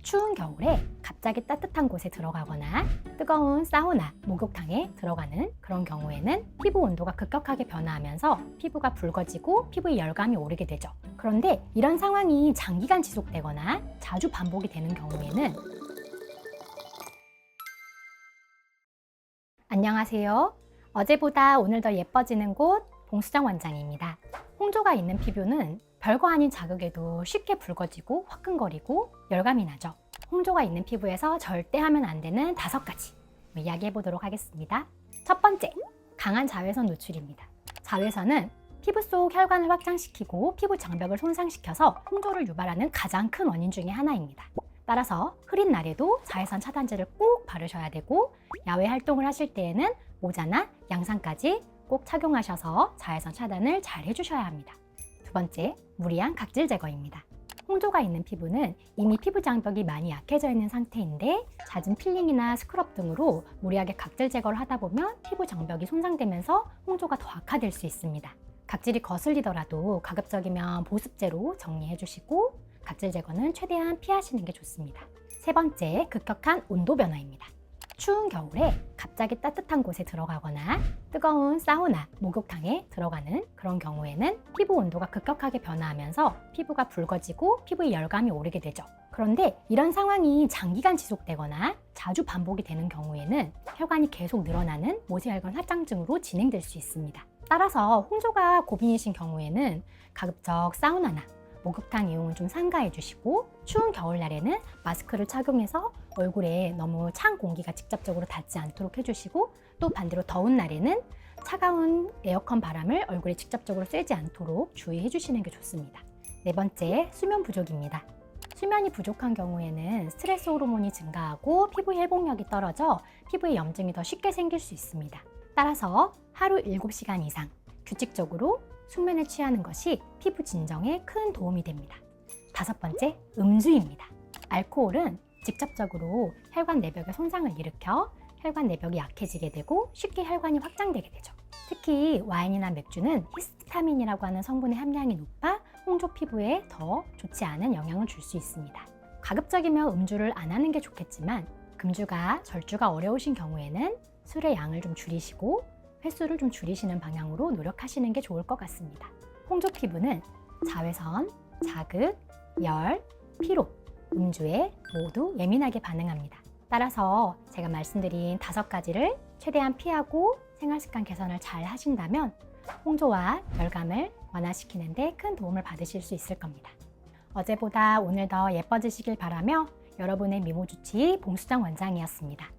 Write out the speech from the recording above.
추운 겨울에 갑자기 따뜻한 곳에 들어가거나 뜨거운 사우나, 목욕탕에 들어가는 그런 경우에는 피부 온도가 급격하게 변화하면서 피부가 붉어지고 피부에 열감이 오르게 되죠. 그런데 이런 상황이 장기간 지속되거나 자주 반복이 되는 경우에는 안녕하세요. 어제보다 오늘 더 예뻐지는 곳 봉수정 원장입니다. 홍조가 있는 피부는 별거 아닌 자극에도 쉽게 붉어지고 화끈거리고 열감이 나죠. 홍조가 있는 피부에서 절대 하면 안 되는 5가지 이야기해 보도록 하겠습니다. 첫 번째, 강한 자외선 노출입니다. 자외선은 피부 속 혈관을 확장시키고 피부 장벽을 손상시켜서 홍조를 유발하는 가장 큰 원인 중에 하나입니다. 따라서 흐린 날에도 자외선 차단제를 꼭 바르셔야 되고, 야외 활동을 하실 때에는 모자나 양산까지 꼭 착용하셔서 자외선 차단을 잘 해주셔야 합니다. 두 번째, 무리한 각질 제거입니다. 홍조가 있는 피부는 이미 피부 장벽이 많이 약해져 있는 상태인데 잦은 필링이나 스크럽 등으로 무리하게 각질 제거를 하다 보면 피부 장벽이 손상되면서 홍조가 더 악화될 수 있습니다. 각질이 거슬리더라도 가급적이면 보습제로 정리해 주시고 각질 제거는 최대한 피하시는 게 좋습니다. 세 번째, 급격한 온도 변화입니다. 추운 겨울에 갑자기 따뜻한 곳에 들어가거나 뜨거운 사우나, 목욕탕에 들어가는 그런 경우에는 피부 온도가 급격하게 변화하면서 피부가 붉어지고 피부에 열감이 오르게 되죠. 그런데 이런 상황이 장기간 지속되거나 자주 반복이 되는 경우에는 혈관이 계속 늘어나는 모세혈관 확장증으로 진행될 수 있습니다. 따라서 홍조가 고민이신 경우에는 가급적 사우나나 목욕탕 이용은 좀 삼가해 주시고, 추운 겨울날에는 마스크를 착용해서 얼굴에 너무 찬 공기가 직접적으로 닿지 않도록 해주시고, 또 반대로 더운 날에는 차가운 에어컨 바람을 얼굴에 직접적으로 쐬지 않도록 주의해 주시는 게 좋습니다. 네 번째, 수면 부족입니다. 수면이 부족한 경우에는 스트레스 호르몬이 증가하고 피부 회복력이 떨어져 피부에 염증이 더 쉽게 생길 수 있습니다. 따라서 하루 7시간 이상 규칙적으로 숙면에 취하는 것이 피부 진정에 큰 도움이 됩니다. 다섯 번째, 음주입니다. 알코올은 직접적으로 혈관 내벽에 손상을 일으켜 혈관 내벽이 약해지게 되고 쉽게 혈관이 확장되게 되죠. 특히 와인이나 맥주는 히스타민이라고 하는 성분의 함량이 높아 홍조 피부에 더 좋지 않은 영향을 줄 수 있습니다. 가급적이면 음주를 안 하는 게 좋겠지만 금주가 절주가 어려우신 경우에는 술의 양을 좀 줄이시고 횟수를 좀 줄이시는 방향으로 노력하시는 게 좋을 것 같습니다. 홍조 피부는 자외선, 자극, 열, 피로, 음주에 모두 예민하게 반응합니다. 따라서 제가 말씀드린 5가지를 최대한 피하고 생활습관 개선을 잘 하신다면 홍조와 열감을 완화시키는 데 큰 도움을 받으실 수 있을 겁니다. 어제보다 오늘 더 예뻐지시길 바라며 여러분의 미모주치 봉수정 원장이었습니다.